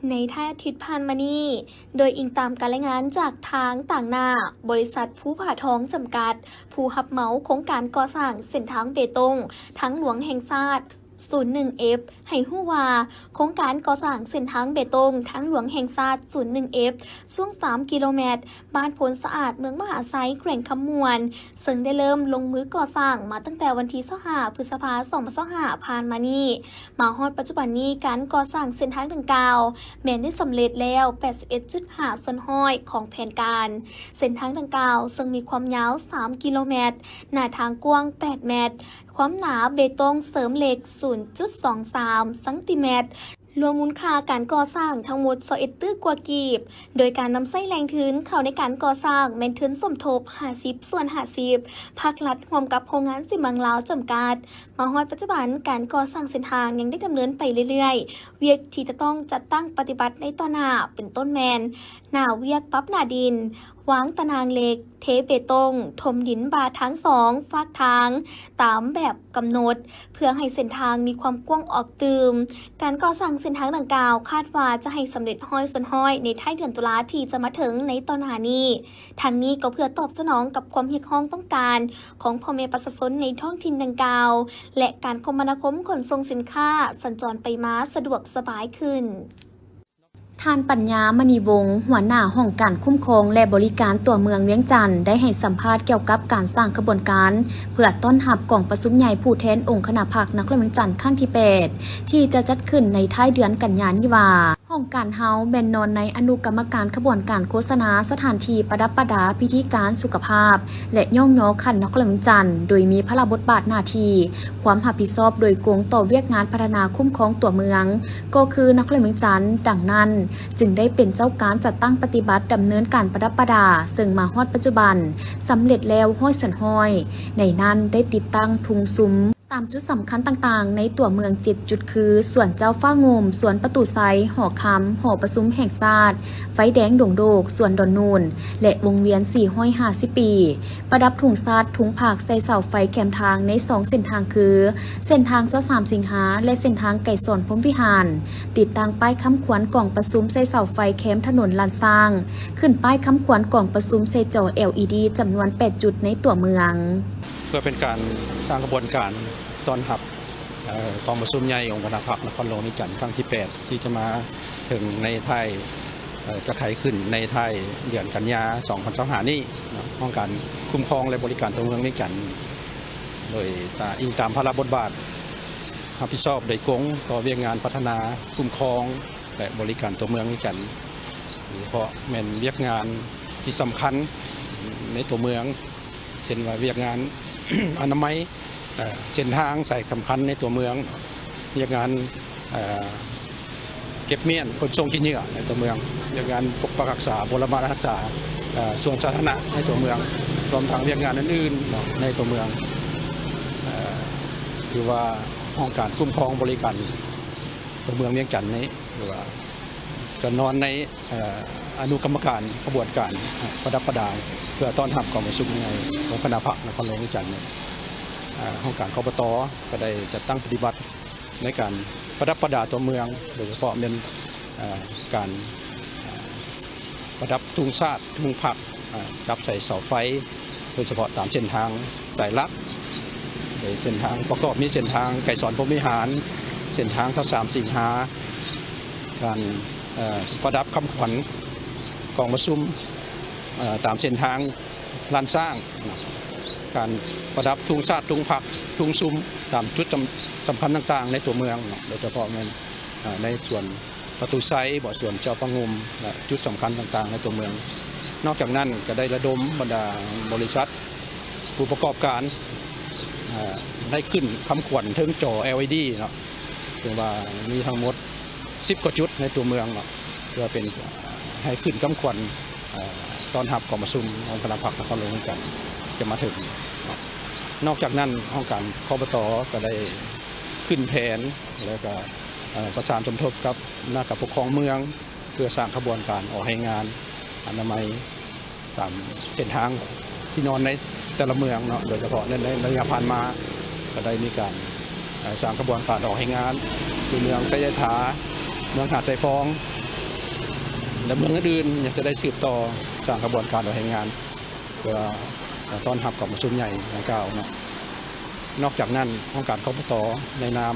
ในท่าอาทิตย์ผ่านมานี้โดยอิงตามการรายงานจากทางต่างหน้าบริษัทภูผาทองจำกัดผู้รับเหมาโครงการก่อสร้างเส้นทางเบตงทางหลวงแห่งชาติ01F ให้ฮู้ว่าโครงการก่อสร้างเส้นทางเบตงทางหลวงแห่งชาติ01F ช่วง3 กิโลเมตรบ้านพลสะอาดเมืองมหาไซแขวงคำมวนซึ่งได้เริ่มลงมือก่อสร้างมาตั้งแต่วันที่25 พฤษภาคม 2025ผ่านมานี้มาฮอดปัจจุบันนี้การก่อสร้างเส้นทางดังกล่าวแม้นได้สำเร็จแล้ว 81.5 ส่วนห้อยของแผนการเส้นทางดังกล่าวซึ่งมีความยาว3 กิโลเมตรหน้าทางกว้าง8 เมตรความหนาเบตงเสริมเหล็ก 0.23 ซน.รวมมูลค่าการก่อสร้างทั้งหมด21ตึกกว่ากีบโดยการนำไส้แรงทืนเข้าในการก่อสร้างแม่นทืนสมทบ 50/50 ภาครัฐร่วมกับโรงงานสิมังลาวจำกัดมาฮอดปัจจุบันการก่อสร้างเส้นทางยังได้ดำเนินไปเรื่อยๆเวียกที่จะต้องจัดตั้งปฏิบัติในต่อหน้าเป็นต้นแมนหน้าเวียกปรับหน้าดินวางตะนางเหล็กเทเบตงถมดินบาททั้ง2ฝากทางตามแบบกำหนดเพื่อให้เส้นทางมีความกว้างออกตืมการก่อสร้างเส้นทางดังกล่าวคาดว่าจะให้สำเร็จห้อยส่วนห้อยในท้ายเดือนตุลาที่จะมาถึงในตอนหานี้ทางนี้ก็เพื่อตอบสนองกับความเรียกร้องต้องการของพ่อแม่ประชาชนในท้องถิ่นดังกล่าวและการคมนาคมขนส่งสินค้าสัญจรไปมาสะดวกสบายขึ้นท่านปัญญามณีวงศ์หัวหน้าห้องการคุ้มครองและบริการตัวเมืองเวียงจันทน์ได้ให้สัมภาษณ์เกี่ยวกับการสร้างขบวนการเพื่อต้อนรับกล่องประชุมใหญ่ผู้แทนองค์คณะภาคนครเวียงจันทน์ครั้งที่8ที่จะจัดขึ้นในท้ายเดือนกันยายนนี้ว่าห้องการเฮาแม่นนอนในอนุกรรมการขบวนการโฆษณาสถานที่ประดับประดาพิธีการสุขภาพและย่องยอขันนครเวียงจันทน์โดยมีพระบทบาทหน้าที่ความรับผิดชอบโดยกงต่อเวียกงานพัฒนาคุ้มครองตัวเมืองก็คือนครเวียงจันทน์ดังนั้นจึงได้เป็นเจ้าการจัดตั้งปฏิบัติดำเนินการประดับประดาซึ่งมาฮอดปัจจุบันสำเร็จแล้วห้อยส่วนห้อยในนั้นได้ติดตั้งทุงซุ้มตามจุดสำคัญต่างๆในตัวเมือง7 จุดคือสวนเจ้าฟ้างมสวนประตูไซหอคำหอประชุมแห่งชาติไฟแดงดงโดกสวนดอนนูนและวงเวียน450 ปีประดับถุงซาดถุงผักใส่เสาไฟแคมทางใน2เส้นทางคือเส้นทาง23 สิงหาและเส้นทางไก่สอนพรหมวิหารติดตั้งป้ายค้ำขวัญกล่องประชุมใส่เสาไฟแคมถนนลานสร้างขึ้นป้ายค้ำขวัญกล่องประชุมใส่จอ LED จำนวน8 จุดในตัวเมืองเพื่อเป็นการสร้างกระบวนการต้อนรับกองประชุมใหญ่องค์คณะภาคนครหลวงเวียงจันทน์ครั้งที่8ที่จะมาถึงในไทยจะไขขึ้นในไทยเดือนกันยา2025นี้ห้องการคุ้มครองและบริการตัวเมืองเวียงจันทน์โดยอิงตามพระราชบทบาทรับผิดชอบโดยกงต่อเวียกงานพัฒนาคุ้มครองและบริการตัวเมืองเวียงจันทน์เพราะแม่นเวียกงานที่สำคัญในตัวเมืองเช่นว่าเวียกงาน อนามัยเส้นทางใส่สำคัญในตัวเมืองเรียกงานเก็บเมียนขนส่งขี้เหงื่อในตัวเมืองเรียกงานปกปักรักษาบรมรักษาส่วนสาธารณะในตัวเมืองรวมทั้งเรียกงานอื่นๆในตัวเมืองคือว่าห้องการคุ้มครองบริการตัวเมืองเวียงจันทน์นี้หรือว่าจะนอนในอนุกรรมการกระบวนการประดับประดาเพื่อต้อนรับกองประชุมในองค์คณะภาคนครหลวงเวียงจันทน์ห้องการคปต.ก็ได้จัดตั้งปฏิบัติในการประดับประดาตัวเมืองโดยเฉพาะเป็นการประดับทุ่งชาติทุ่งผักจับใส่เสาไฟโดยเฉพาะตามเส้นทางสายลักโดยเส้นทางประกอบมีเส้นทางไก่สอนพรหมวิหารเส้นทาง23 สิงหาการประดับคำขวัญกองประชุมตามเส้นทางลานสร้างการประดับทุ่งชาติทุ่งผักทุ่งซุ้มตามจุดสำคัญต่างๆในตัวเมืองโดยเฉพาะในส่วนประตูไซบ่อส่วนเจ้าฟ้างมจุดสำคัญต่างๆในตัวเมืองนอกจากนั้นก็ได้ระดมบรรดาบริษัทผู้ประกอบการได้ขึ้นคำขวัญถึงจอ LED เนาะถึงว่ามีทั้งหมด10 กว่าจุดในตัวเมืองเนาะเพื่อเป็นให้ขึ้นคำขวัญตอนรับกองประชุมองค์คณะภาคนครหลวงเวียงจันทน์จะมาถึงนอกจากนั้นห้องการคปต.ก็ได้ขึ้นแผนแล้วก็ประสานสมทบกับหน้ากับปกครองเมืองเพื่อสร้างขบวนการออกให้งานอนามัยตามเส้นทางที่นอนในแต่ละเมืองเนาะโดยเฉพาะในระยะผ่านมาก็ได้มีการสร้างขบวนการออกให้งานคือเมืองไซยถาเมืองหาดไซฟอง และเมืองอื่นๆอยากจะได้สืบต่อสร้างกระบวนการโดยแห่งงานเพื่อต้อนรับกองประชุมใหญ่ดังกล่าวเนาะนอกจากนั้นองค์การกปตในนาม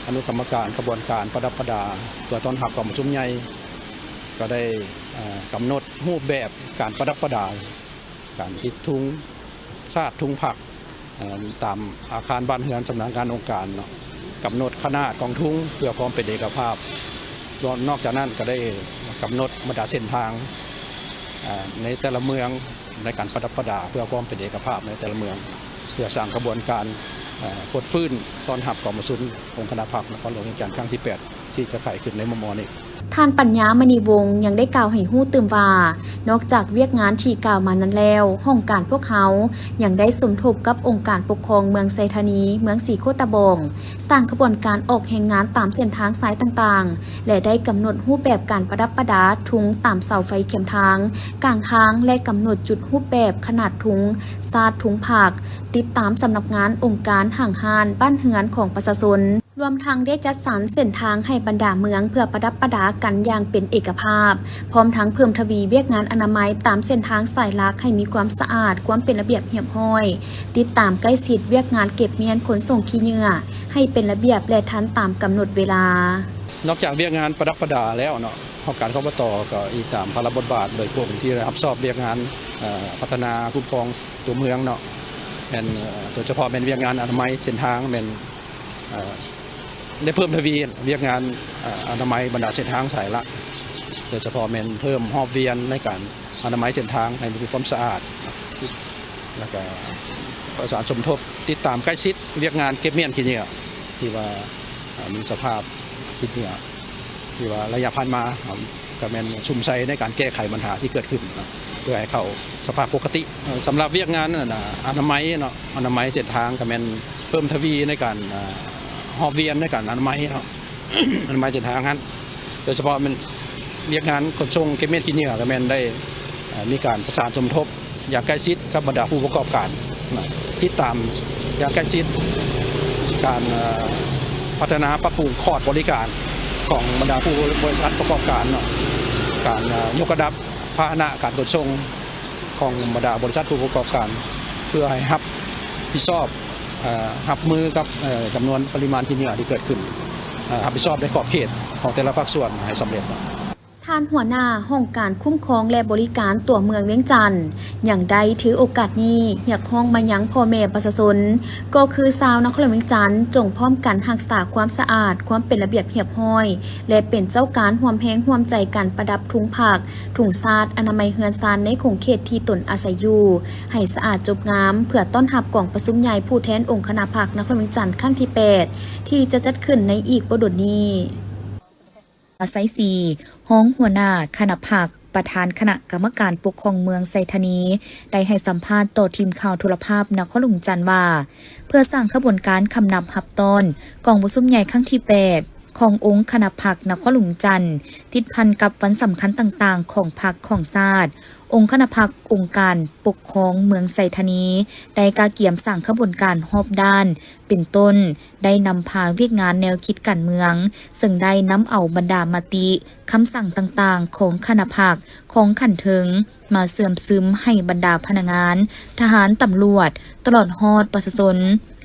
อนุกรรมการกระบวนการประดับประดาเพื่อต้อนรับกองประชุมใหญ่ก็ได้กำหนดรูปแบบการประดับประดาการติดทุงซาดทุงผักตามอาคารบ้านเรือนสำนักงานองค์การเนาะกำหนดขนาดของทุงเพื่อความเป็นเอกภาพนอกจากนั้นก็ได้กำหนดบรรดาเส้นทางในแต่ละเมืองในการประดับประดาเพื่อความเป็นเอกภาพในแต่ละเมืองเพื่อสร้างกระบวนการฟดฟื้นต้อนรับกองประชุมองค์คณะพรรคนครหลวงเวียงจันทร์ครั้งที่ 8 ที่จะไขขึ้นในมม.นี้ท่านปัญญามณีวงศ์ยังได้กล่าวให้ฮู้ตื่มว่านอกจากเวียกงานที่กล่าวมานั้นแล้วห้องการพวกเขายังได้สมทบกับองค์การปกครองเมืองไซธานีเมืองสีโคตะบองสร้างกระบวนการออกแห่งงานตามเส้นทางสายต่างๆและได้กำหนดรูปแบบการประดับประดาทุงตามเสาไฟเข็มทางกลางทางและกำหนดจุดรูปแบบขนาดทุงซาดทุงผักติดตามสำนักงานองค์การห่างหานบ้านเฮือนของประชาชนรวมทั้งได้จัดสรรเส้นทางให้บรรดาเมืองเพื่อประดับประดากันอย่างเป็นเอกภาพพร้อมทั้งเพิ่มทวีเวียกงานอนามัยตามเส้นทางสายหลักให้มีความสะอาดความเป็นระเบียบเรียบร้อยติดตามใกล้ชิดเวียกงานเก็บเมียนขนส่งขี้เหงื่อให้เป็นระเบียบและทันตามกำหนดเวลานอกจากเวียกงานประดับประดาแล้วเนาะองค์การกปตก็อีกตามพระบทบาทโดยกรมที่รับผิดชอบเวียกงานพัฒนาคุ้มครองตัวเมืองเนาะเป็นโดยเฉพาะเป็นเวียกงานอนามัยเส้นทางเป็นได้เพิ่มทวีเวียกงานอนามัยบรรดาเส้นทางสายละโดยเฉพาะเป็นเพิ่มหอบเวียนในการอนามัยเส้นทางให้มีความสะอาดแล้วก็ประสานสมทบติดตามใกล้ชิดเวียกงานเก็บเมียนขี้เหงื่อที่ว่ามีสภาพขี้เหงื่อที่ว่าระยะผ่านมาก็เป็นชุมไซในการแก้ไขปัญหาที่เกิดขึ้นเพื่อให้เข้าสภาพปกติสำหรับเวียกงานอนามัยเนาะอนามัยเส้นทางก็เป็นเพิ่มทวีในการหอบเวียนในการอนามัยเนาะ อนามัยเส้นทางนั้นโดยเฉพาะมันเรียกงานขนส่งเก็บเม็ดกินเหงื่อก็แม่นได้มีการประสานสมทบอย่างใกล้ชิดกับบรรดาผู้ประกอบการที่ตามอย่างใกล้ชิดการพัฒนาปรับปรุงคอร์ดบริการของบรรดาผู้บริษัทประกอบการเนาะการยกระดับพาหนะการขนส่งของบรรดาบริษัทผู้ประกอบการเพื่อให้รับผิดชอบรับมือกับจำนวนปริมาณที่เหงื่อที่เกิดขึ้นรับผิดชอบในขอบเขตของแต่ละภาคส่วนให้สำเร็จท่านหัวหน้าห้องการคุ้มครองและบริการตัวเมืองเวียงจันทน์อย่างใดถือโอกาสนี้อยากห้องมายังพ่อแม่ประชาชนก็คือชาวนครเวียงจันทน์จงพร้อมกันรักษาความสะอาดความเป็นระเบียบเรียบร้อยและเป็นเจ้าการร่วมแรงร่วมใจกันประดับถุงผักถุงซาดอนามัยเฮือนซานในคงเขตที่ตนอาศัยอยู่ให้สะอาดจบงามเพื่อต้อนรับกองประชุมใหญ่ผู้แทนองค์คณะพรรคนครเวียงจันทน์ครั้งที่ 8ที่จะจัดขึ้นในอีกบ่ดนนี้ไซซีห้องหัวหน้าคณะพรรคประธานคณะกรรมการปกครองเมืองไซธานีได้ให้สัมภาษณ์ต่อทีมข่าวโทรภาพนครหลวงจันทน์ว่าเพื่อสร้างขบวนการคำนำหับตอนกองประชุมใหญ่ครั้งที่ 8ขององค์คณะพรรคนครหลวงจันทน์ติดพันกับวันสำคัญต่างๆของพรรคของชาติองค์คณะพรรคองค์การปกครองเมืองไซธานีได้กาเกี่ยมสั่งขบวนการรอบด้านเป็นต้นได้นำพาเวียกงานแนวคิดการเมืองซึ่งได้นำเอาบรรดามติคำสั่งต่างๆของคณะพรรคของขันเทิงมาเสื่อมซึมให้บรรดาพนักงานทหารตำรวจตลอดฮอดประชาชน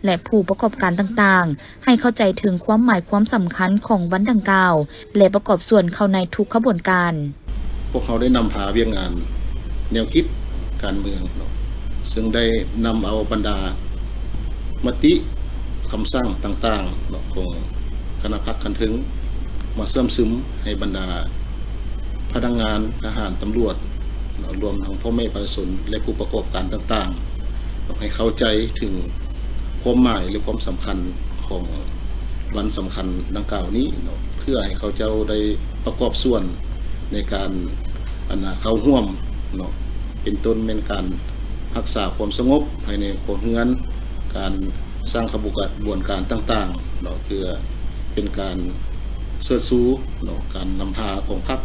และผู้ประกอบการต่างๆให้เข้าใจถึงความหมายความสำคัญของวันดังกล่าวและประกอบส่วนเข้าในทุกขบวนการพวกเขาได้นำพาเวียกงานแนวคิดการเมืองซึ่งได้นำเอาบรรดามติคำสั่งต่างๆของคณะพรรคขันถึงมาเสริมซึมให้บรรดาพนักงานทหารตำรวจรวมทั้งพ่อแม่ประชาชนและผู้ประกอบการต่างๆให้เข้าใจถึงความหมายหรือความสำคัญของวันสำคัญดังกล่าวนี้เพื่อให้เขาเจ้าได้ประกอบส่วนในการเข้าร่วมเป็นต้นเป็นการรักษาความสงบภายในครัวเรือนการสร้างขบวนการต่างๆเพื่อเป็นการเสริมสู้การนำพาของพรรค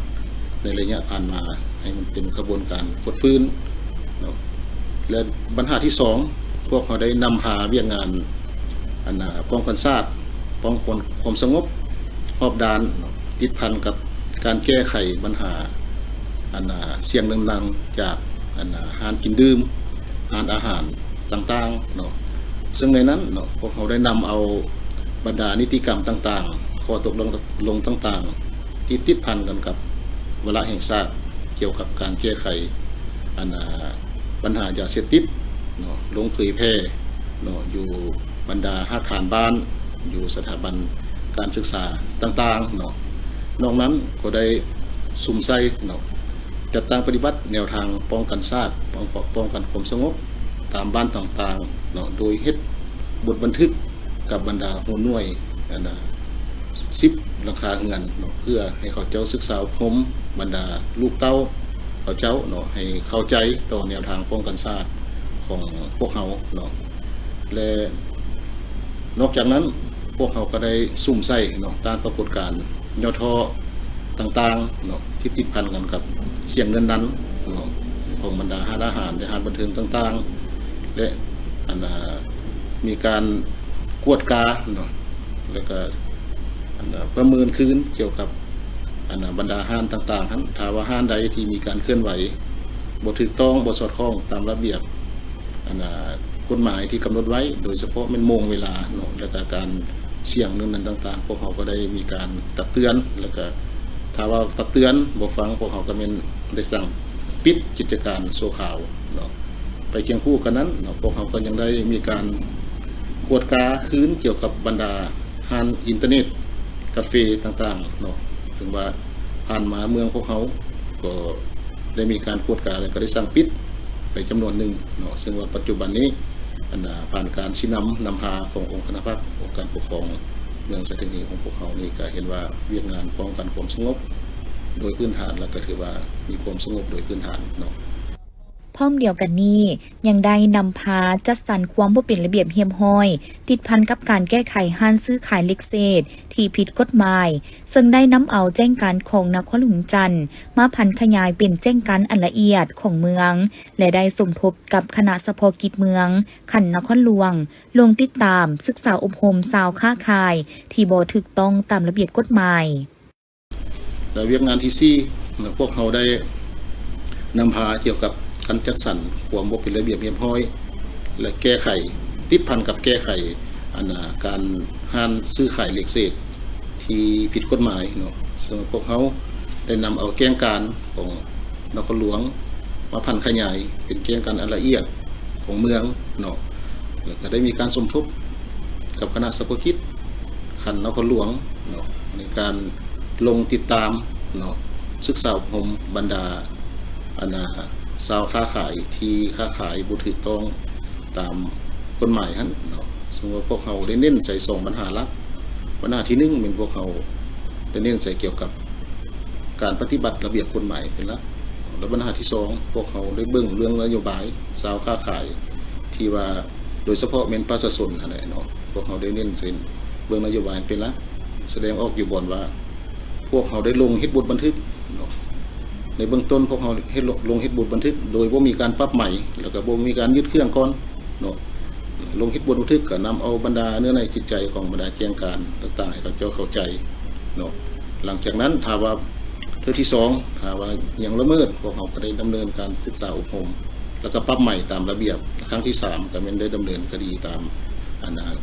ในระยะผ่านมาให้มันเป็นกระบวนการฟดฟื้นและปัญหาที่2พวกเขาได้นำพาเวียกงานป้องกันชาติป้องกันความสงบรอบด้านติดพันกับการแก้ไขปัญหา เสียงดังๆจากหานกินดื่มหานอาหารต่างๆเนาะซึ่งในนั้นเนาะพวกเขาได้นำเอาบรรดานิติกรรมต่างๆข้อตกลงต่างๆที่ติดพันกันกับวาระแห่งชาติเกี่ยวกับการแก้ไขปัญหายาเสพติดเนาะลงเผยแพร่เนาะอยู่บรรดาอาคารบ้านอยู่สถาบันการศึกษาต่างๆเนาะนอกนั้นก็ได้สุ่มใส่เนาะจัดตั้งปฏิบัติแนวทางป้องกันชาติป้องกันความสงบตามบ้านต่างๆเนาะโดยเฮ็ดบทบันทึกกับบรรดาหัวหน่วย10หลังคาเรือนเนาะเพื่อให้เขาเจ้าศึกษาอบรมบรรดาลูกเต้าเขาเจ้าเนาะให้เข้าใจต่อแนวทางป้องกันชาติของพวกเขาเนาะและนอกจากนั้นพวกเขาก็ได้ซุ่มใส่เนาะต้านปรากฏการณ์ย่อท้อต่างๆเนาะที่ติดพันกันกับเสียงนั้นเนาะของบรรดาร้านอาหารและร้านบันเทิงต่างๆและมีการกวดกาเนาะแล้วก็ประเมินคืนเกี่ยวกับบรรดาห้านต่างๆทั้งถ้าว่าห้านใดที่มีการเคลื่อนไหวบ่ถูกต้องบ่สอดคล้องตามระเบียบกฎหมายที่กำหนดไว้โดยเฉพาะเป็นโมงเวลาเนาะแล้วก็การเสี่ยงนั้นต่างๆพวกเขาก็ได้มีการตักเตือนแล้วก็ถ้าว่าตักเตือนบ่ฟังพวกเขาก็เป็นได้สั่งปิดกิจการโซข่าวเนาะไปเคียงคู่กันนั้นเนาะพวกเขาก็ยังได้มีการกวดกาคืนเกี่ยวกับบรรดาห้านอินเทอร์เน็ตคาเฟ่ต่างๆเนาะซึ่งว่าผ่านมาเมืองพวกเขาก็ได้มีการกวดกาและก็ได้สั่งปิดไปจำนวนหนึ่งเนาะซึ่งว่าปัจจุบันนี้ผ่านการชี้นำพาขององค์คณะภาคองค์การปกครองเมืองไซธานีของพวกเขานี่ก็เห็นว่าเวียกงานป้องกันความสงบโดยพื้นฐานแล้วก็ถือว่ามีความสงบโดยพื้นฐานเนาะ พร้อมเดียวกันนี้ยังได้นำพาจัดสรรความบ่เป็นระเบียบเฮียมห้อย ติดพันกับการแก้ไขห้านซื้อขายเล็กเศษที่ผิดกฎหมายซึ่งได้นำเอาแจ้งการของนครหลวงจันทร์มาพันขยายเป็นแจ้งการอันละเอียดของเมืองและได้สมทบกับคณะเฉพาะกิจเมืองขันนครหลวงลงติดตามศึกษาอบรมชาวค้าขายที่บ่ถูกต้องตามระเบียบกฎหมายและเวียกงานที่4พวกเขาได้นำพาเกี่ยวกับการจัดสรรความบ่เป็นระเบียบเรียบร้อยและแก้ไขติดพันกับแก้ไขการห้านซื้อขายเหล็กเศษที่ผิดกฎหมายเนาะซึ่งพวกเขาได้นำเอาแก้งการของนครหลวงมาพันขยายเป็นแก้งการอันละเอียดของเมืองเนาะแล้วก็ได้มีการสมทบกับคณะเฉพาะกิจขันนครหลวงเนาะในการลงติดตามเนาะศึกษาอบรมบรรดาชาวค้าขายที่ค้าขายบ่ถูกต้องตามกฎหมายหั่นเนาะซึ่งว่าพวกเขาได้เน้นใส่2ปัญหาหลักปัญหาที่1เป็นพวกเขาได้เน้นใส่เกี่ยวกับการปฏิบัติระเบียบกฎหมายเป็นหลักแล้วปัญหาที่2พวกเขาได้เบิ่งเรื่องนโยบายชาวค้าขายที่ว่าโดยเฉพาะเป็นประชาชนนั่นแหละเนาะพวกเขาได้เน้นใส่เบิ่งนโยบายเป็นหลักแสดงออกอยู่บ่อนว่าพวกเขาได้ลงเฮ็ดบทบันทึกเนาะในเบื้องต้นพวกเขาลงเฮ็ดบทบันทึกโดยบ่มีการปรับใหม่แล้วก็บ่มีการยึดเครื่องก่อนเนาะลงเฮ็ดบทบันทึกก็นำเอาบรรดาเนื้อในจิตใจของบรรดาแจ้งการต่างๆให้เขาเจ้าเข้าใจเนาะหลังจากนั้นถ้าว่าเรื่องที่2ถ้าว่ายังละเมิดพวกเขาก็ได้ดำเนินการศึกษาอบรมแล้วก็ปรับใหม่ตามระเบียบครั้งที่3ก็แม่นได้ดำเนินคดีตาม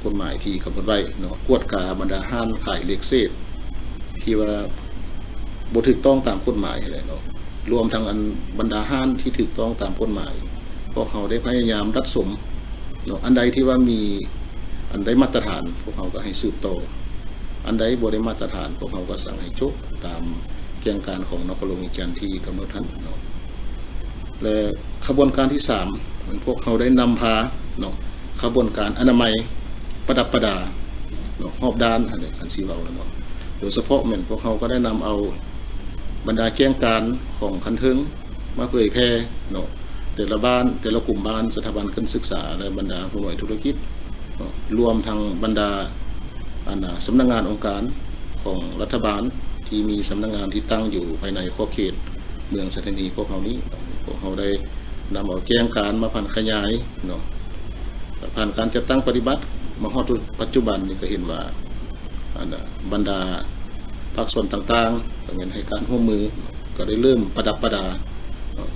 กฎหมายที่กำหนดไว้เนาะกวดกาบรรดาห้านขายเหล็กเศษที่ว่าบ่ถูกต้องตามกฎหมายอะไรเนาะรวมทั้งบรรดาห้านที่ถูกต้องตามกฎหมายพวกเขาได้พยายามรัดสมเนาะอันใดที่ว่ามีอันใดมาตรฐานพวกเขาก็ให้สืบต่ออันใดบ่ได้มาตรฐานพวกเขาก็สั่งให้จบตามแก้งการของนครหลวงจันทร์ที่กำหนดนั้นเนาะและขบวนการที่3มันพวกเขาได้นำพาเนาะขบวนการอนามัยประดับประดาเนาะรอบด้านอันนี้คันสิเว้าแล้วเนาะโดยเฉพาะแม่นพวกเขาก็ได้นำเอาบรรดาแจ้งการของคันเทิงมาเผยแพร่เนาะแต่ละบ้านแต่ละกลุ่มบ้านสถาบันการศึกษาและบรรดาหน่วยธุรกิจเนาะรวมทั้งบรรดาสำนักงานองค์การของรัฐบาลที่มีสำนักงานที่ตั้งอยู่ภายในขอบเขตเมืองไซธานีพวกเขานี้พวกเขาได้นำเอาแจ้งการมาพันขยายเนาะผ่านการจัดตั้งปฏิบัติมาฮอดปัจจุบันนี่ก็เห็นว่าบรรดาภาคส่วนต่างๆก็เงินให้การร่วมมือ ก็ได้เริ่มประดับประดา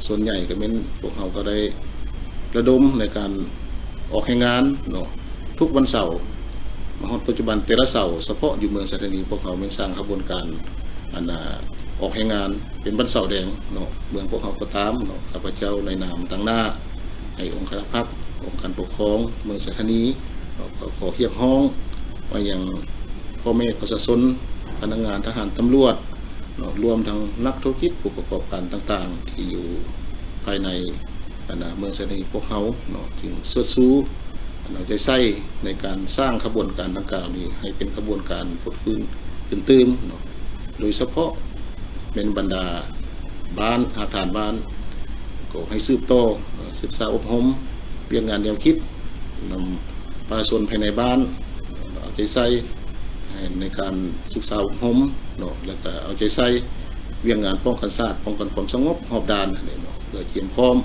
ส่วนใหญ่ก็เป็นพวกเราก็ได้ระดมในการออกให้งานเนาะทุกวันเสาร์มาฮอดปัจจุบันแต่ละเสาร์เฉพาะอยู่เมืองสัตหีบพวกเราไม่สร้างขบวนการออกให้งานเป็นวันเสาร์แดงเนาะเมืองพวกเราก็ตามเนาะข้าพเจ้าในนามต่างหน้าให้องค์คณะพรรคองค์การปกครองเมืองสัตหีบขอเรียกร้องมาอย่างพ่อแม่ประชาชนพนักงานทหารตำรวจรวมทั้งนักธุรกิจผู้ประกอบการต่างๆที่อยู่ภายในเมืองสัตหีบพวกเขาจึงสวดสู้เอาใจใส่ในการสร้างขบวนการดังกล่าวนี้ให้เป็นขบวนการฟุดฟื้นตื่นตื่นโดยเฉพาะเป็นบรรดาบ้านอาคารบ้านก็ให้สืบต่อศึกษาอบรมเรื่องงานแนวคิดนำประชาชนภายในบ้านเอาใจใส่ในการศึกษาอบรมแล้วก็เอาใจใส่เรื่องงานป้องกันชาติป้องกันความสงบรอบด้านเพื่อเตรียมพร้อม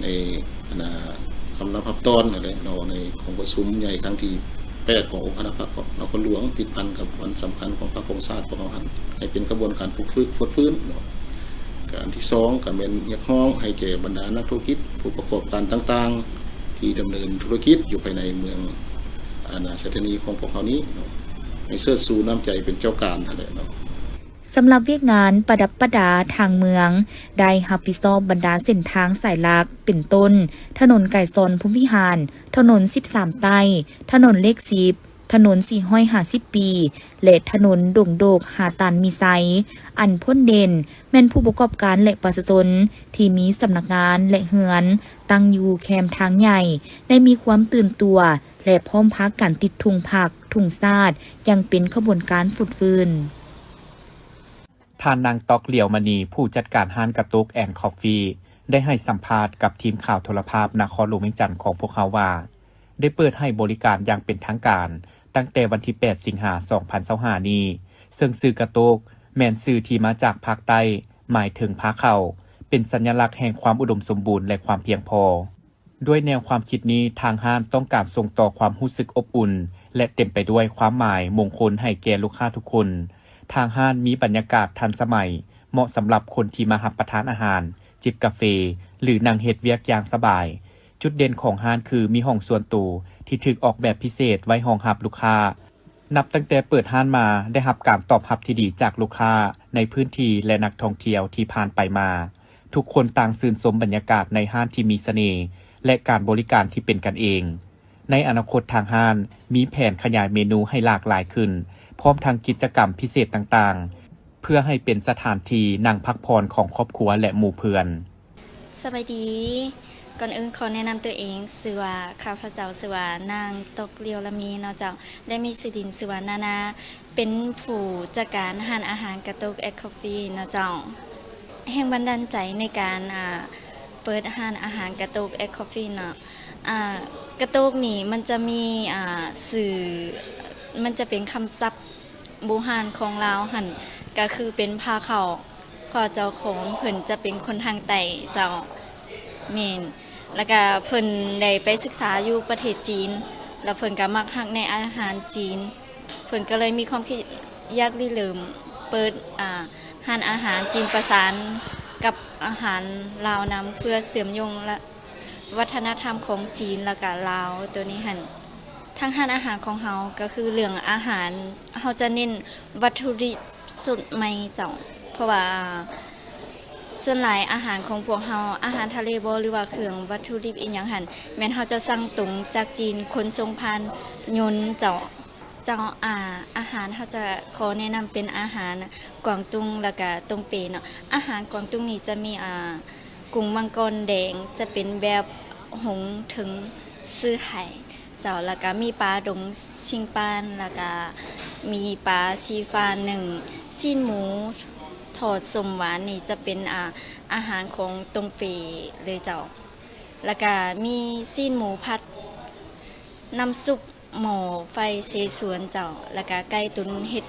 ในคำนับพับตอนอะไรในของประชุมใหญ่ครั้งที่8ขององค์คณะพรรคนครหลวงติดพันกับวันสำคัญของพระองค์ชาติของเราให้เป็นกระบวนการฝึกฟื้นการที่2ก็เป็นเรียกร้องให้แก่บรรดานักธุรกิจผู้ประกอบการต่างๆที่ดำเนินธุรกิจอยู่ภายในเมืองสัตหีบของพวกเขานี้ให้เชิดชูน้ำใจเป็นเจ้าการอะไรสำหรับเวียกงานประดับประดาทางเมืองได้รับผิดชอบบรรดาเส้นทางสายหลักเป็นต้นถนนไก่ซอนภูมิวิหารถนน13ไต้ถนนเลข10ถนน450ปีและถนนดงโดกหาตันมีไซอันพ้นเด่นแม่นผู้ประกอบการและประชาชนที่มีสำนักงานและเฮือนตั้งอยู่แคมทางใหญ่ได้มีความตื่นตัวและพร้อมพักการติดถุงผักถุงซาดยังเป็นขบวนการฟุดฟื้นท่านนางตอกเหลียวมณีผู้จัดการห้านกระตุกแอนด์คอฟฟี่ได้ให้สัมภาษณ์กับทีมข่าวโทรภาพนครหลวงเวียงจันทร์ของพวกเขาว่าได้เปิดให้บริการอย่างเป็นทางการตั้งแต่วันที่8สิงหาคม2025นี้ซึ่งสื่อกระตุกแม่นสื่อที่มาจากภาคใต้หมายถึงภาคเขาเป็นสัญลักษณ์แห่งความอุดมสมบูรณ์และความเพียงพอด้วยแนวความคิดนี้ทางห้านต้องการส่งต่อความรู้สึกอบอุ่นและเต็มไปด้วยความหมายมงคลให้แก่ลูกค้าทุกคนทางห้านมีบรรยากาศทันสมัยเหมาะสำหรับคนที่มารับประทานอาหารจิบกาแฟหรือนั่งเฮ็ดเวียกอย่างสบายจุดเด่นของห้านคือมีห้องส่วนตัวที่ถูกออกแบบพิเศษไว้รองรับลูกค้านับตั้งแต่เปิดห้านมาได้รับการตอบรับที่ดีจากลูกค้าในพื้นที่และนักท่องเที่ยวที่ผ่านไปมาทุกคนต่างชื่นชมบรรยากาศในห้านที่มีเสน่ห์และการบริการที่เป็นกันเองในอนาคตทางห้านมีแผนขยายเมนูให้หลากหลายขึ้นพร้อมทางกิจกรรมพิเศษต่างๆเพื่อให้เป็นสถานที่นั่งพักผ่อนของครอบครัวและหมู่เพื่อนสบายดีก่อนอื่นขอแนะนำตัวเองชื่อว่าข้าพเจ้าชื่อว่านางตกเลียวละมีเนาะเจ้าได้มีชื่อดินชื่อว่านานาเป็นผู้จัดการร้านอาหารกระตุกแอคคอฟฟี่เนาะเจ้าแห่งบันดาลใจในการเปิดร้านอาหารกระตุกแอคคอฟฟี่เนาะกระตุกนี่มันจะมีสื่อมันจะเป็นคำศัพท์โบราณของลาวหั่นก็คือเป็นพาเขาพอเจ้าของเพิ่นจะเป็นคนทางใต้เจ้าแม่นแล้วก็เพิ่นได้ไปศึกษาอยู่ประเทศจีนแล้วเพิ่นก็มักฮักในอาหารจีนเพิ่นก็เลยมีความคิดอยากริเริ่มเปิดร้านอาหารจีนประสานกับอาหารลาวนำเพื่อเสริมโยงและวัฒนธรรมของจีนแล้วก็ลาวตัวนี้หั่นทางร้านอาหารของเฮาก็คือเรื่องอาหารเฮาจะเน้นวัตถุดิบสดใหม่เจ้าเพราะว่าส่วนหลายอาหารของพวกเฮาอาหารทะเลบ่หรือว่าเครื่องวัตถุดิบอีหยังหั่นแม่นเฮาจะสั่งตรงจากจีนขนส่งผ่านยนต์เจ้าอาหารเฮาจะขอแนะนำเป็นอาหารกวางตุ้งแล้วก็ตงเปเนาะอาหารกวางตุ้งนี่จะมีกุ้งมังกรแดงจะเป็นแบบหงถึงซื้อไห่เจ้าแล้วก็มีปลาดงชิงปานแล้วก็มีปลาชีฟาน1ซีนหมูทอดสมหวานนี่จะเป็นอาหารของตงเปเลยเจ้าแล้วก็มีซีนหมูผัดน้ำซุปหม้อไฟเสสวนเจ้าแล้วก็ไก่ตุ๋นเห็ด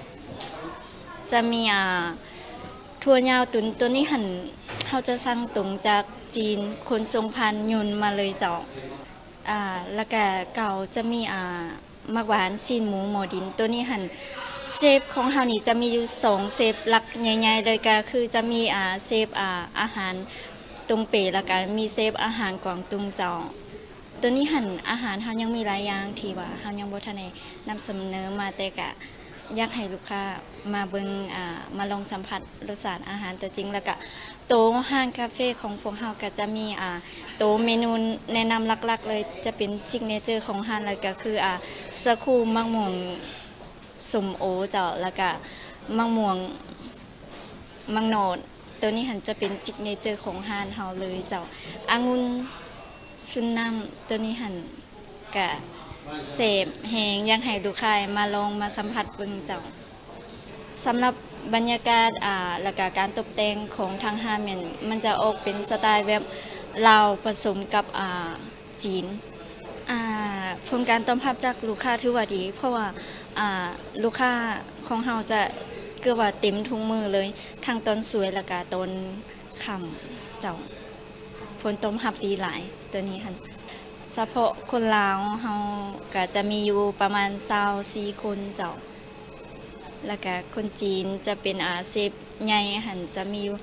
จะมีถั่วยาวตุ๋นตัวนี้หั่นเฮาจะสั่งตรงจากจีนขนส่งผ่านยนต์มาเลยเจ้าแล้วก็เก่าจะมีมักหวานซีนหมูหม้อดินตัวนี้หั่น เซฟของเฮานี่จะมีอยู่2เซฟหลักใหญ่ๆเลยก็คือจะมีเซฟอาหารตุงเปแล้วก็มีเซฟอาหารกวางตุงเจ้าตัวนี้หั่นอาหารเฮายังมีหลายอย่างที่ว่าเฮายังบ่ทันได้นำเสนอมาแต่ก็อยากให้ลูกค้ามาเบิ่งมาลองสัมผัสรสชาติอาหารตัวจริงแล้วก็โต๊ะห้างคาเฟ่ของพวกเฮาก็จะมีโต๊ะเมนูแนะนำหลักๆเลยจะเป็นซิกเนเจอร์ของห้างแล้วก็คือสาคูมะม่วงส้มโอเจ้าแล้วก็มะม่วงมังโนดตัวนี้หันจะเป็นซิกเนเจอร์ของห้างเฮาเลยเจ้าองุ่นซุนน้ำตัวนี้หันกะเสพแหงยังให้ลูกค้ามาลองมาสัมผัสเบิ่งเจ้าสำหรับบรรยากาศและก็การตกแต่งของทางห้างมันจะออกเป็นสไตล์แบบลาวผสมกับจีนผลการตอบรับจากลูกค้าถือว่าดีเพราะว่าลูกค้าของเราจะเกือบว่าเต็มทุกมือเลยทั้งตอนสวยและก็ตอนค่ำเจ้าผลตอบรับดีหลายตัวนี้ค่ะเฉพาะคนลาวเราก็จะมีอยู่ประมาณ24คนเจ้าแล้วก็คนจีนจะเป็นเซฟใหญ่หันจะมีอยู่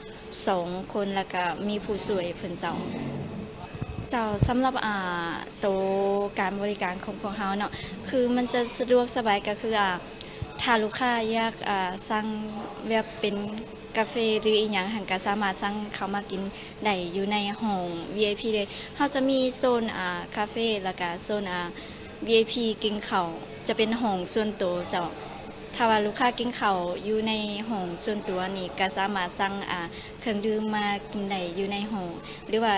2คนแล้วก็มีผู้สวยเพิ่นเจ้าสำหรับโตการบริการของพวกเฮาเนาะคือมันจะสะดวกสบายก็คือถ้าลูกค้าอยากสั่งแบบเป็นกาแฟหรืออีหยังหันก็สามารถสั่งเข้ามากินได้อยู่ในห้อง VIP เลยเฮาจะมีโซนคาเฟ่แล้วก็โซนVIP กินข้าวจะเป็นห้องส่วนตัวเจ้าถ้าว่าลูกค้ากินข้าวอยู่ในห้องส่วนตัวนี่ก็สามารถสั่งเครื่องดื่มมากินได้อยู่ในห้องหรือว่า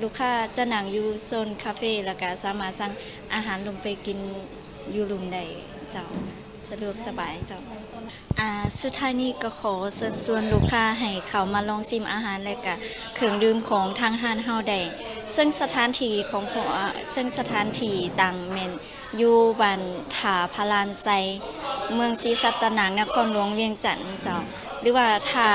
ลูกค้าจะนั่งอยู่โซนคาเฟ่แล้วก็สามารถสั่งอาหารลงไปกินอยู่รุมได้เจ้าสะดวกสบายเจ้าสุดท้ายนี้ก็ขอเชิญชวนลูกค้าให้เขามาลองชิมอาหารและก็เครื่องดื่มของทางห้างเฮาได้ซึ่งสถานที่ของพวกซึ่งสถานที่ต่างแม่นอยู่บ้านถาพารานไซเมืองศรีสัตนานครหลวงเวียงจันทน์เจ้าหรือว่าถ้า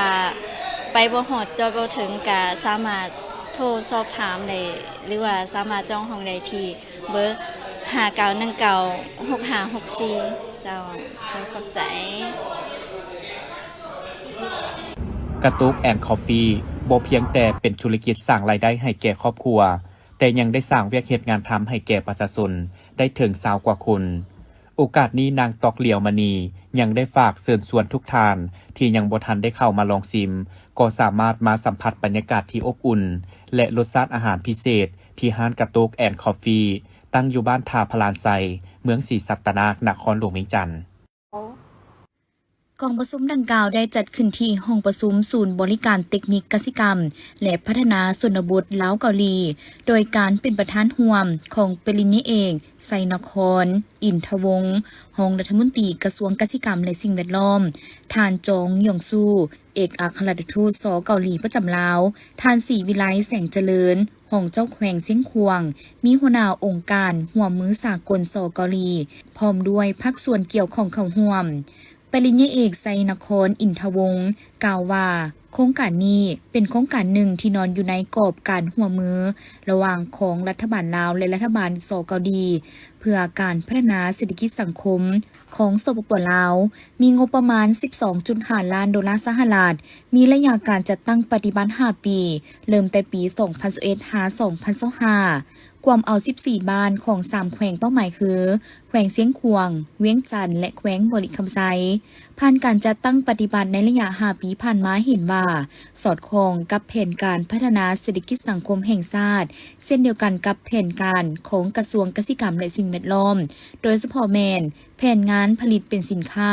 ไปบ่ฮอดจอบ่ถึงก็สามารถโทรสอบถามได้หรือว่าสามารถจองห้องได้ที่เบอร์59196564เจ้าขอบใจกระตุกแอนด์คอฟฟี่บ่เพียงแต่เป็นธุรกิจสร้างรายได้ให้แก่ครอบครัวแต่ยังได้สร้างเวียกเฮ็ดงานทำให้แก่ประชาชนได้ถึง20กว่าคนโอกาสนี้นางตอกเหลียวมณียังได้ฝากเชิญชวนทุกท่านที่ยังบ่ทันได้เข้ามาลองชิมก็สามารถมาสัมผัสบรรยากาศที่อบอุ่นและรสชาติอาหารพิเศษที่ร้านกระตุกแอนด์คอฟฟี่ตั้งอยู่บ้านทาพลานไซเมืองศรีสัตนานครหลวงเวียงจันทน์กองประชุมดังกล่าวได้จัดขึ้นที่ห้องประชุมศูนย์บริการเทคนิคกสิกรรมและพัฒนาชนบทลาวเกาหลีโดยการเป็นประธานร่วมของปริญญาเอกไซนครอินทวงศ์รองรัฐมนตรีกระทรวงกสิกรรมและสิ่งแวดล้อมท่านจงยองซูเอกอัครราชทูตสเกาหลีประจำลาวท่านศรีวิไลแสงเจริญห้องเจ้าแขวงเสียงควงมีหัวหน้าองค์การหัวมือสากลสเกาหลีพร้อมด้วยภาคส่วนเกี่ยวข้องเข้าร่วมปริญญาเอกไซนครอินทวงศ์กล่าวว่าโครงการนี้เป็นโครงการหนึ่งที่นอนอยู่ในกรอบการหัวมือระหว่างของรัฐบาลลาวและรัฐบาลสเกาหลีเพื่อการพัฒนาเศรษฐกิจสังคมของสปป.ลาวมีงบประมาณ 12.5 ล้านดอลลาร์สหรัฐมีระยะการจัดตั้งปฏิบัติ5ปีเริ่มแต่ปี 2021 หา 2025ความเอา14บ้านของ3แขวงเป้าหมายคือแขวงเสียงควงเวียงจันทน์และแขวงบริคำไซผ่านการจัดตั้งปฏิบัติในระยะ5ปีผ่านมาเห็นว่าสอดคล้องกับแผนการพัฒนาเศรษฐกิจสังคมแห่งชาติเช่นเดียวกันกับแผนการของกระทรวงกสิกรรมและสิ่งแวดล้อมโดยเฉพาะแม่นแผนงานผลิตเป็นสินค้า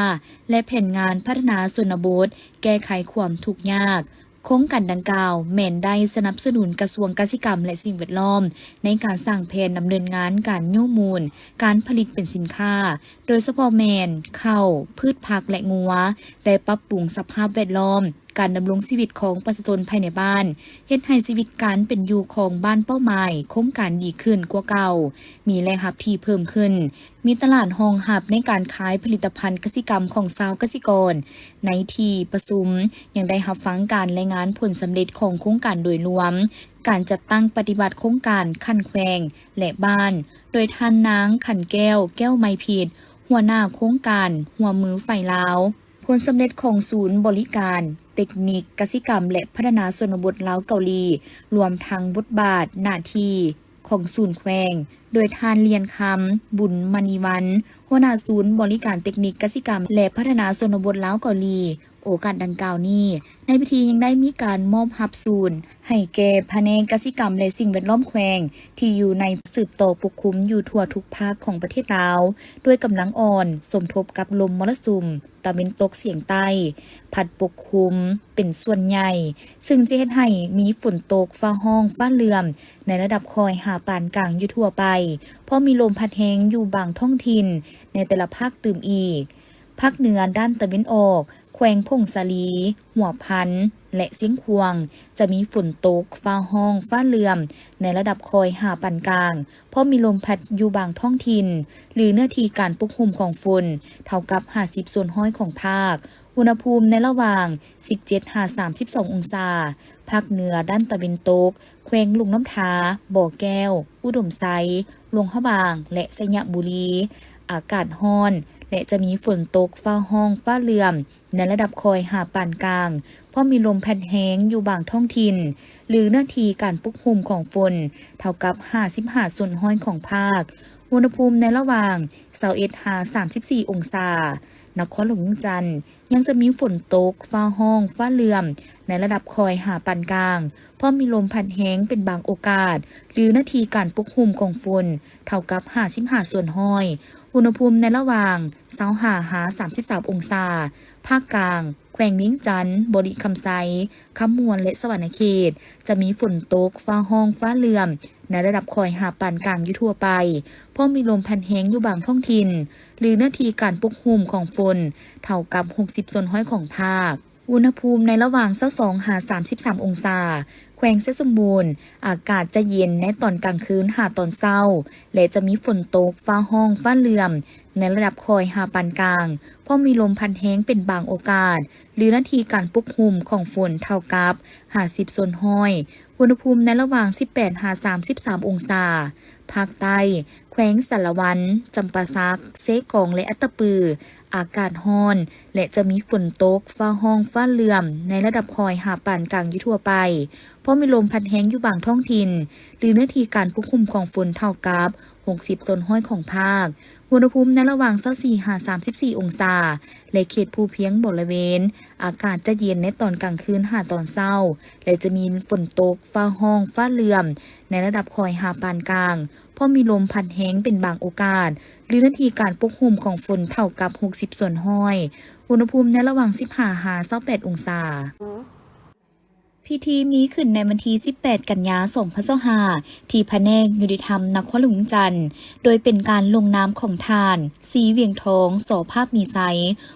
และแผนงานพัฒนาชนบทแก้ไขความทุกข์ยากโครงการดังกล่าวแม่นได้สนับสนุนกระทรวงกสิกรรมและสิ่งแวดล้อมในการสร้างแผนดำเนินงานการโยมูลการผลิตเป็นสินค้าโดยเฉพาะแม่นข้าวพืชผักและงัวได้ปรับปรุงสภาพแวดล้อมการดำรงชีวิตของประชาชนภายในบ้านเฮ็ดให้ชีวิตการเป็นอยู่ของบ้านเป้าหมายโครงการดีขึ้นกว่าเก่ามีแหล่งรับที่เพิ่มขึ้นมีตลาดรองรับในการขายผลิตภัณฑ์กสิกรรมของชาวกสิกรในที่ประชุมยังได้รับฟังการรายงานผลสำเร็จของโครงการโดยรวมการจัดตั้งปฏิบัติโครงการขั้นแขวงและบ้านโดยท่านนางขันแก้วไม้ผิด หัวหน้าโครงการหัวมือฝ่ายลาวผลสำเร็จของศูนย์บริการเทคนิคกสิกรรมและพัฒนาชนบทลาวเกาหลีรวมทั้งบทบาทหน้าที่ของศูนย์แขวงโดยทานเรียนคำบุญมณีวันหัวหน้าศูนย์บริการเทคนิคกสิกรรมและพัฒนาชนบทลาวเกาหลีโอกาสดังกล่าวนี้ในพิธียังได้มีการมอบรับศูนย์ให้แก่แผนกกสิกรรมและสิ่งแวดล้อมแขวงที่อยู่ในสืบต่อปกคลุมอยู่ทั่วทุกภาคของประเทศลาวด้วยกำลังอ่อนสมทบกับลมมรสุมตะวันตกเฉียงใต้พัดปกคลุมเป็นส่วนใหญ่ซึ่งจะเฮ็ดให้มีฝนตกฟ้าห้องฟ้าเหลื่อมในระดับคอยหาปานกลางอยู่ทั่วไปเพราะมีลมพัดแรงอยู่บางท้องถิ่นในแต่ละภาคตื่มอีกภาคเหนือด้านตะวันออกแขวงพงสาลีหัวพันและเสียงควงจะมีฝนตกฟ้าห้องฟ้าเหลื่อมในระดับคอยหาปานกลางเพราะมีลมพัดอยู่บางท้องถิ่นหรือเนื้อที่การปกคลุมของฝนเท่ากับ50ส่วนห้อยของภาคอุณหภูมิในระหว่าง 17-32 องศาภาคเหนือด้านตะวันตกแขวงลุงน้ำทาบ่อแก้วอุดมไซหลวงพะบางและสยบุรีอากาศร้อนและจะมีฝนตกฟ้าห้องฟ้าเหลื่อมในระดับคอยหาปานกลางเพราะมีลมพัดแรงอยู่บางท้องถิ่นหรือหน้าที่การปกคลุมของฝนเท่ากับ55ส่วนห้อยของภาคอุณหภูมิในระหว่าง21-34 องศานครหลวงจันทร์ยังจะมีฝนตกฟ้าห้องฟ้าเหลื่อมในระดับคอยหาปานกลางเพราะมีลมพัดแรงเป็นบางโอกาสหรือหน้าที่การปกคลุมของฝนเท่ากับ55ส่วนห้อยอุณหภูมิในระหว่าง25-33 องศาภาคกลางแขวงเวียงจันทน์บริคำไซคำมวนและสวรรณเขตจะมีฝนตกฟ้าห้องฟ้าเหลื่อมในระดับคอยหาปานกลางอยู่ทั่วไปเพราะมีลมพัดแรงอยู่บางท้องถิ่นหรือหน้าที่การปกคลุมของฝนเท่ากับ60ส่วนห้อยของภาคอุณหภูมิในระหว่าง22-33 องศาแขวงเซสมบูรณ์อากาศจะเย็นในตอนกลางคืนหาตอนเช้าและจะมีฝนตกฟ้าห้องฟ้าเหลื่อมในระดับคอยหาปานกลางเพราะมีลมพัดแรงเป็นบางโอกาสหรือหน้าที่การปกคลุมของฝนเท่ากับ50ส่วนห้อยอุณหภูมิในระหว่าง18-33 องศาภาคใต้แขวงสารวันจำปาสักเซกองและอัตตปืออากาศร้อนและจะมีฝนตกฟ้าห้องฟ้าเหลื่อมในระดับคอยหาปานกลางอยู่ทั่วไปเพราะมีลมพัดแรงอยู่บางท้องถิ่นหรือหน้าที่การควบคุมของฝนเท่ากับ60ส่วนห้อยของภาคอุณหภูมิในระหว่าง24-34 องศาและเขตภูเพียงบริเวณอากาศจะเย็นในตอนกลางคืนหาตอนเช้าและจะมีฝนตกฟ้าห้องฟ้าเหลื่อมในระดับคอยหาปานกลางเพราะมีลมพัดแรงเป็นบางโอกาสหรือหน้าที่การปกคลุมของฝนเท่ากับ60ส่วนห้อยอุณหภูมิในระหว่าง15-28 องศาพิธีมีขึ้นในวันที่18 กันยายน 2025ที่แผนกยุติธรรมนครหลวงจันทร์โดยเป็นการลงนามของทานศรีเวียงทองโสภาพมีไซ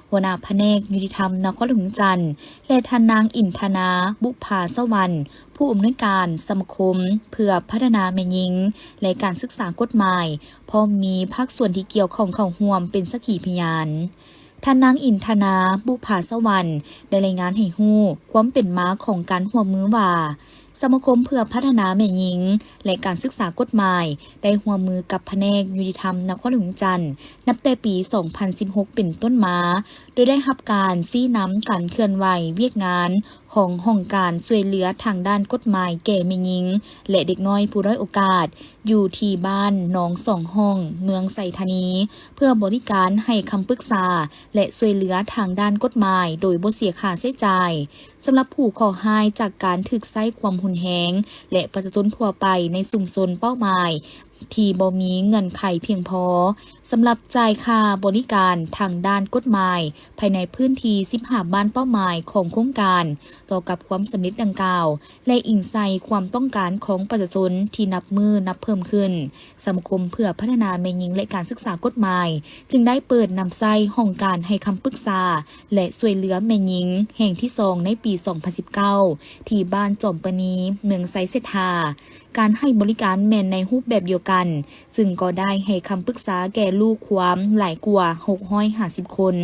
หัวหน้าแผนกยุติธรรมนครหลวงจันทร์และท่านนางอินทนาบุภาสวรรค์ผู้อำนวยการสมาคมเพื่อพัฒนาแม่หญิงและการศึกษากฎหมายพร้อมมีภาคส่วนที่เกี่ยวข้องเข้าร่วมเป็นสักขีพยานท่านนางอินทนาบุภาสวรรค์ได้รายงานให้ฮู้ความเป็นมาของการร่วมมือว่าสมาคมเพื่อพัฒนาแม่หญิงและการศึกษากฎหมายได้ร่วมมือกับแผนกยุติธรรมนครหลวงจันทร์นับแต่ปี 2016 เป็นต้นมาโดยได้รับการซี้นำการเคลื่อนไหวเวียกงานของห้องการช่วยเหลือทางด้านกฎหมายแก่แม่หญิงและเด็กน้อยผู้ด้อยโอกาสอยู่ที่บ้านหนองสองห้องเมืองไสธานีเพื่อบริการให้คำปรึกษาและช่วยเหลือทางด้านกฎหมายโดยบ่เสียค่าใช้จ่ายสำหรับผู้ขอหายจากการถูกใช้ความรุนแรงและประชาชนทั่วไปในชุมชนเป้าหมายที่บ่มีเงินไขเพียงพอสำหรับจ่ายค่าบริการทางด้านกฎหมายภายในพื้นที่15บ้านเป้าหมายของโครงการต่อกับความสำเร็จดังกล่าวและอิงใส่ความต้องการของประชาชนที่นับเพิ่มขึ้นสมาคมเพื่อพัฒนาแม่หญิงและการศึกษากฎหมายจึงได้เปิดนำใส่ห้องการให้คำปรึกษาและช่วยเหลือแม่หญิงแห่งที่2ในปี 2019ที่บ้านจอมปณีเมืองไสเสถาการให้บริการแม่นในรูปแบบเดียวกันซึ่งก็ได้ให้คำปรึกษาแก่ลูกความหลายกว่า650คน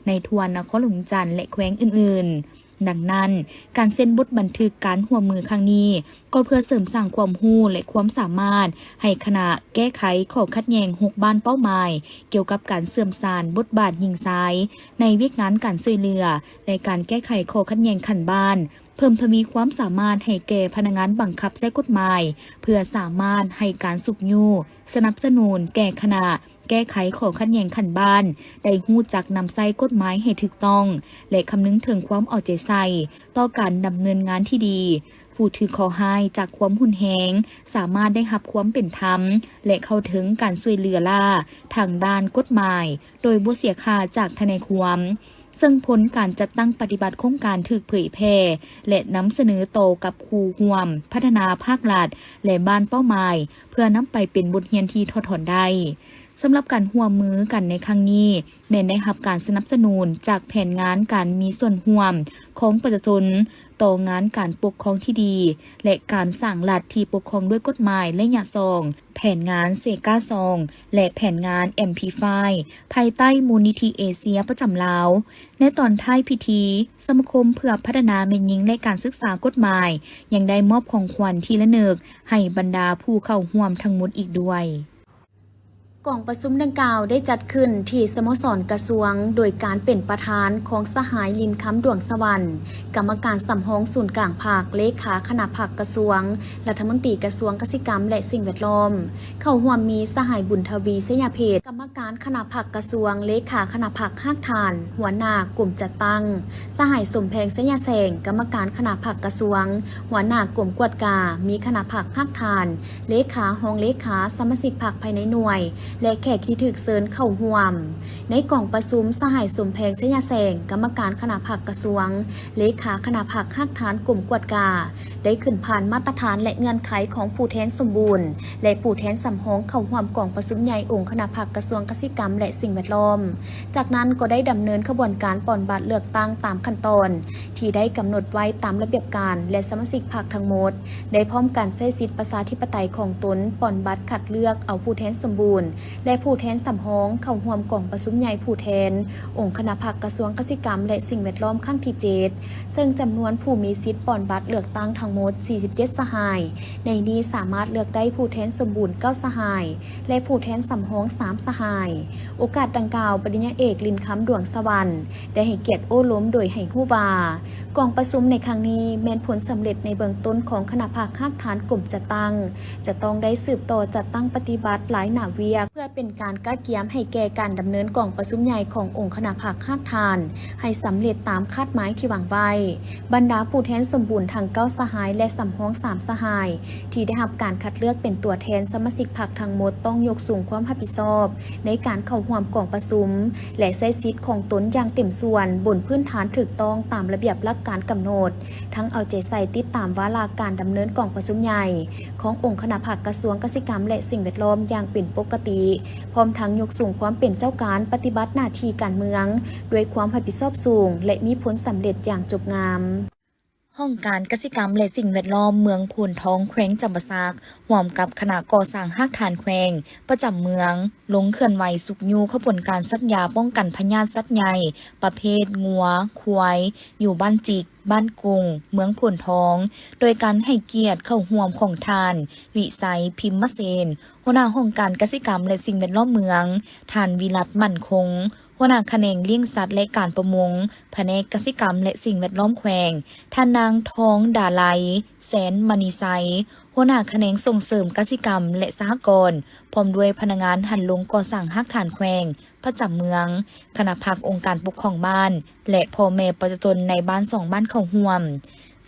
ในทั่วนครหลวงจันทร์และแขวงอื่นๆ ดังนั้นการเซ็นบทบันทึกการร่วมมือครั้งนี้ก็เพื่อเสริมสร้างความรู้และความสามารถให้คณะแก้ไขข้อขัดแย้ง6บ้านเป้าหมายเกี่ยวกับการเสื่อมสานบทบาทหญิงชายในเวียกงานการช่วยเหลือและการแก้ไขข้อขัดแย้งขันบ้านเพิ่มทวีความสามารถให้แก่พนักงานบังคับใช้กฎหมายเพื่อสามารถให้การสุกยูสนับสนุนแก่คณะแก้ไขข้อขัดแย้งขันบ้านได้ฮู้จักนำใช้กฎหมายให้ถูกต้องและคำนึงถึงความเอาใจใส่ต่อการดำเนินงานที่ดีผู้ถือขอให้จากความหุนแหงสามารถได้รับความเป็นธรรมและเข้าถึงการช่วยเหลือล่าทางด้านกฎหมายโดยบ่เสียค่าจากทนายความซึ่งผลการจัดตั้งปฏิบัติโครงการถูกเผยแพร่และนำเสนอโตกับครูร่วมพัฒนาภาครัฐและบ้านเป้าหมายเพื่อนำไปเป็นบทเรียนที่ถอดถอนได้สำหรับการร่วมมือกันในครั้งนี้แม้ได้รับการสนับสนุนจากแผนงานการมีส่วนร่วมของประชาชนต่องานการปกครองที่ดีและการสร้างรัฐที่ปกครองด้วยกฎหมายและยะซองแผนงานเซกาซองและแผนงาน MP5 ภายใต้มูลนิธิเอเชียประจำลาวในตอนท้ายพิธีสมาคมเพื่อพัฒนาแม่หญิงและการศึกษากฎหมายยังได้มอบของขวัญทีละนึกให้บรรดาผู้เข้าร่วมทั้งหมดอีกด้วยกล่องประชุมดังกล่าวได้จัดขึ้นที่สโมสรกระทรวงโดยการเป็นประธานของสหายลินคำดวงสวรรค์กรรมการสำห้องศูนย์กลางภาคเลขาคณะภาคกระทรวงรัฐมนตรีกระทรวงเกษตรกรรมและสิ่งแวดล้อมเข้าร่วมมีสหายบุญทวีสยาเพชรกรรมการคณะภาคกระทรวงเลขาคณะภาคห้างทานหัวหน้ากลุ่มจัดตั้งสหายสมแพงสยาแสงกรรมการคณะภาคกระทรวงหัวหน้ากลุ่มกวดกามีคณะภาคห้างทานเลขาห้องเลขาสมาชิกภาคภายในหน่วยและแขกที่ถึกเซินเข้าร่วมในกล่องประชุมสหายสมแพงสยาแสงกรรมการคณะภาคกระทรวงเลขาคณะภาคห้างทานกลุ่มกวดกาได้ขึ้นผ่านมาตรฐานและเงื่อนไขของผู้แทนสมบูรณ์และผู้แทนสำห้องเข้าร่วมกล่องประชุมใหญ่องค์คณะภาคกระทรวงเกษตรกรรมและสิ่งแวดล้อมจากนั้นก็ได้ดำเนินขบวนการปอนบัตรเลือกตั้งตามขั้นตอนที่ได้กำหนดไว้ตามระเบียบการและสมาชิกพรรคทั้งหมดได้พร้อมการใช้สิทธิประชาธิปไตยของตนปอนบัตรคัดเลือกเอาผู้แทนสมบูรณ์และผู้แทนสำห้องเข้าร่วมกล่องประชุมใหญ่ผู้แทนองค์คณะภาคกระทรวงเกษตรกรรมและสิ่งแวดล้อมครั้งที่7ซึ่งจำนวนผู้มีสิทธิ์ปอนบัตรเลือกตั้งทั้งหมด47สหายในนี้สามารถเลือกได้ผู้แทนสมบูรณ์9สหายและผู้แทนสำห้อง3สหายโอกาสดังกล่าวปริญญาเอกลินคำดวงสวรรค์ได้ให้เกียรติโอ้ล้มโดยให้ฮู้ว่ากองประชุมในครั้งนี้แม้นผลสำเร็จในเบื้องต้นของคณะภาคห้างฐานกลุ่มจัดตั้งจะต้องได้สืบต่อจัดตั้งปฏิบัติหลายหน้าเวียกเพื่อเป็นการก้าเกียมให้แก่การดำเนินกองประชุมใหญ่ขององค์คณะภาคห้างฐานให้สำเร็จตามคาดหมายที่วางไว้บรรดาผู้แทนสมบูรณ์ทั้ง9สหายและสำห้อง3สหายที่ได้รับการคัดเลือกเป็นตัวแทนสมาชิกพรรคทั้งหมดต้องยกสูงความรับผิดชอบในการเข้าร่วมกองประชุมและใช้สิทธิ์ของตนอย่างเต็มส่วนบนพื้นฐานถูกต้องตามระเบียบหลักการกำหนดทั้งเอาใจใส่ติดตามวาระการดำเนินกองประชุมใหญ่ขององค์คณะภาคกระทรวงเกษตรกรรมและสิ่งแวดล้อมอย่างเป็นปกติพร้อมทั้งยกสูงความเป็นเจ้าการปฏิบัติหน้าที่การเมืองด้วยความรับผิดชอบสูงและมีผลสำเร็จอย่างจบงามห้องการกสิกรรมและสิ่งแวดล้อมเมืองโพนทองแขวงจำปาสักร่วมกับคณะก่อสร้างห้างฐานแขวงประจำเมืองลงเคลื่อนไหวสุกยูขบวนการสัตว์ยาป้องกันพยาธิสัตว์ใหญ่ประเภทงัวควายอยู่บ้านจิกบ้านกุงเมืองโพนทองโดยการให้เกียรติเข้าร่วมของทานวิสัยพิมพ์มะเซนหัวหน้าห้องการกสิกรรมและสิ่งแวดล้อมเมืองทานวิรัตมั่นคงหัวหน้าแขนงเลี้ยงสัตว์และการประมงแผนกกสิกรรมและสิ่งแวดล้อมแขวงท่านนางทองดาไลแสนมณีไซหัวหน้าแขนงส่งเสริมกสิกรรมและสหกรณ์พร้อมด้วยพนักงานหันลงก่อสร้างฮักฐานแขวงประจำเมืองคณะพักองค์การปกครองบ้านและพ่อแม่ประชาชนในบ้าน2บ้านเข้าร่วม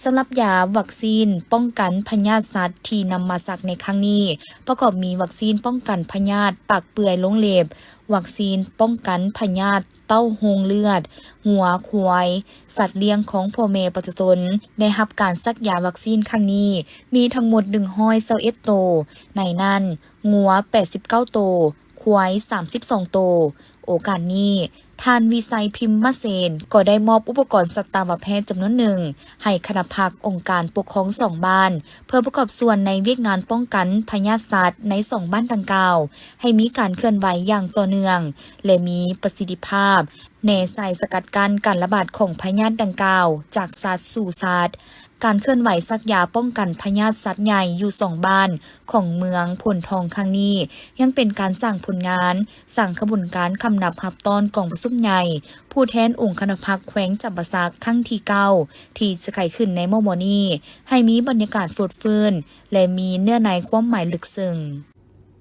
สำหรับยาวัคซีนป้องกันพยาธิสัตว์ที่นำมาสักในครั้งนี้ประกอบมีวัคซีนป้องกันพยาธิปากเปื่อยลงเล็บวัคซีนป้องกันพยาธิเต้าหู้เลือดหัวควายสัตว์เลี้ยงของพ่อแม่ประชาชนได้รับการสักยาวัคซีนครั้งนี้มีทั้งหมด121ตัวในนั้นงัว89ตัวควาย32ตัวโอกาสนี้ ทานวิสัยพิมพ์มาเซนก็ได้มอบอุปกรณ์สัตวแพทย์จำนวนหนึ่งให้คณะพักองค์การปกครอง2 บ้าน เพื่อประกอบส่วนในเวียกงานป้องกันพยาธิสัตว์ใน2 บ้านดังกล่าวให้มีการเคลื่อนไหวอย่างต่อเนื่องและมีประสิทธิภาพในสายสกัดกั้นการระบาดของพยาธิดังกล่าวจากสัตว์สู่สัตว์การเคลื่อนไหวซักยาป้องกันพยาธิสัตว์ใหญ่อยู่2 บ้านของเมืองพลทองครั้งนี้ยังเป็นการสร้างผลงานสร้างขบวนการคำนับหับตอนกองประชุมใหญ่ผู้แทนองค์คณะพักแขวงจำปาสักครั้งที่ 9ที่จะเกิดขึ้นในเมื่อวานนี้ให้มีบรรยากาศฟูดฟื้นและมีเนื้อในความหมายลึกซึ้ง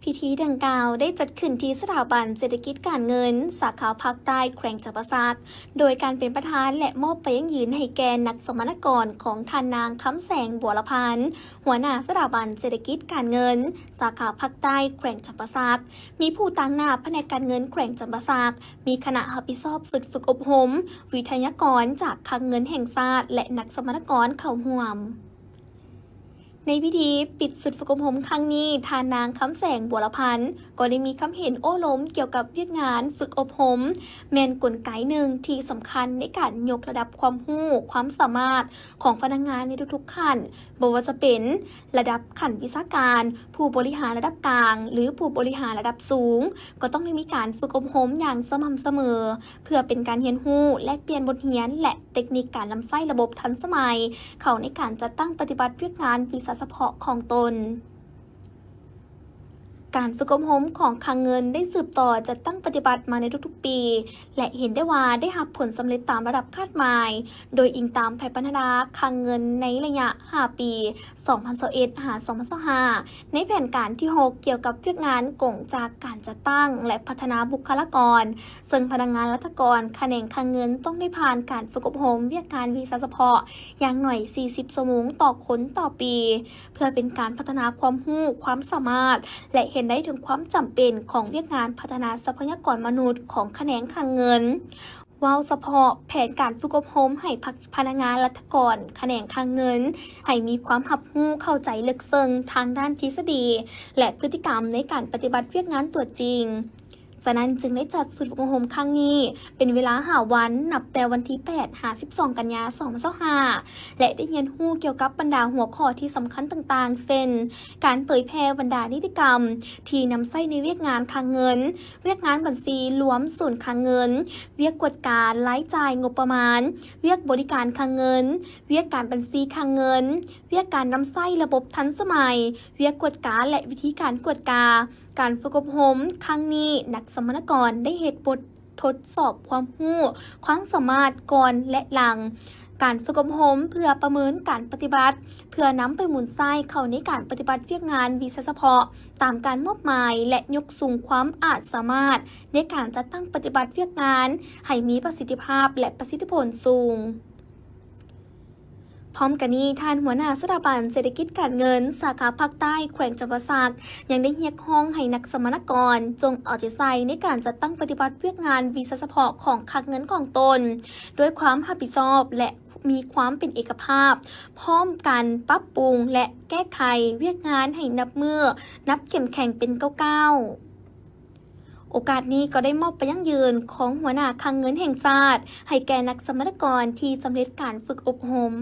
พิธีดังกล่าวได้จัดขึ้นที่สถาบันเศรษฐกิจการเงินสาขาภาคใต้แขวงจำปาสักโดยการเป็นประธานและมอบไปยั่งยืนให้แก่นักสมณกรของท่านนางคำแสงบัวละพันธ์หัวหน้าสถาบันเศรษฐกิจการเงินสาขาภาคใต้แขวงจำปาสักมีผู้ตั้งหน้าแผนกการเงินแขวงจำปาสักมีคณะรับผิดชอบสุดฝึกอบรมวิทยากรจากคลังเงินแห่งชาติและนักสมณกรเข้าร่วมในพิธีปิดสุดฝึกอบรมครั้งนี้ทานนางคำแสงบัวละพันธ์ก็ได้มีคำเห็นโอ้ล้มเกี่ยวกับเวียกงานฝึกอบรมแมนกลไกหนึ่งที่สำคัญในการยกระดับความรู้ความสามารถของพนักงานในทุกๆขั้นบ่ว่าจะเป็นระดับขั้นวิชาการผู้บริหารระดับกลางหรือผู้บริหารระดับสูงก็ต้องได้มีการฝึกอบรมอย่างสม่ำเสมอเพื่อเป็นการเรียนรู้แลกเปลี่ยนบทเรียนและเทคนิคการนำใช้ระบบทันสมัยเข้าในการจัดตั้งปฏิบัติเวียกงานวิชาเฉพาะของตนการฝึกอบรมของคลังเงินได้สืบต่อจัดตั้งปฏิบัติมาในทุกๆปีและเห็นได้ว่าได้รับผลสำเร็จตามระดับคาดหมายโดยอิงตามแผนพัฒนาคลังเงินในระยะ 5 ปี 2021-2025 ในแผนการที่ 6 เกี่ยวกับเวียกงานกงจากการจัดตั้งและพัฒนาบุคลากรซึ่งพนักงานรัฐกรแขนงคลังเงินต้องได้ผ่านการฝึกอบรมเวียกงานวิชาเฉพาะอย่างหน่อย 40 ชั่วโมงต่อคนต่อปีเพื่อเป็นการพัฒนาความรู้ความสามารถและเห็นได้ถึงความจำเป็นของเวียกงานพัฒนาทรัพยากรมนุษย์ของแขนงคลังเงินว้าวเฉพาะแผนการฝึกอบรมให้พนักงานรัฐกรแขนงคลังเงินให้มีความรับรู้เข้าใจลึกซึ้งทางด้านทฤษฎีและพฤติกรรมในการปฏิบัติเวียกงานตัวจริงฉะนั้นจึงได้จัดสุดฝึกอบรมครั้งนี้เป็นเวลา5 วันนับแต่วันที่8-12 กันยายน 2025และได้เรียนรู้เกี่ยวกับบรรดาหัวข้อที่สำคัญต่างๆเช่นการเผยแพร่บรรดานิติกรรมที่นำใช้ในเวียกงานคลังเงินเวียกงานบัญชีรวมศูนย์คลังเงินเวียกกวดการรายจ่ายงบประมาณเวียกบริการคลังเงินเวียกการบัญชีคลังเงินเวียกการนำใช้ระบบทันสมัยเวียกกวดการและวิธีการกวดการฝึกอบรมครั้งนี้นักสมณกรได้เฮ็ดบททดสอบความรู้ความสามารถก่อนและหลังการฝึกอบรมเพื่อประเมินการปฏิบัติเพื่อนำไปหมุนไส้เข้าในการปฏิบัติเวียกงานวิชาเฉพาะตามการมอบหมายและยกสูงความอาจสามารถในการจัดตั้งปฏิบัติเวียกงานให้มีประสิทธิภาพและประสิทธิผลสูงพร้อมกันนี้ท่านหัวหน้าสถาบันเศรษฐกิจการเงินสาขาภาคใต้แขวงจำปาสักยังได้เรียกร้องให้นักสมณกรจงเอาใจใส่ในการจัดตั้งปฏิบัติเวียกงานวิชาเฉพาะของคลังเงินของตนด้วยความรับผิดชอบและมีความเป็นเอกภาพพร้อมกันปรับปรุงและแก้ไขเวียกงานให้นับเข้มแข็งเป็นก้าวโอกาสนี้ก็ได้มอบไปยั่งยืนของหัวหน้าคลังเงินแห่งชาติให้แก่นักสมณกรที่สำเร็จการฝึกอบรม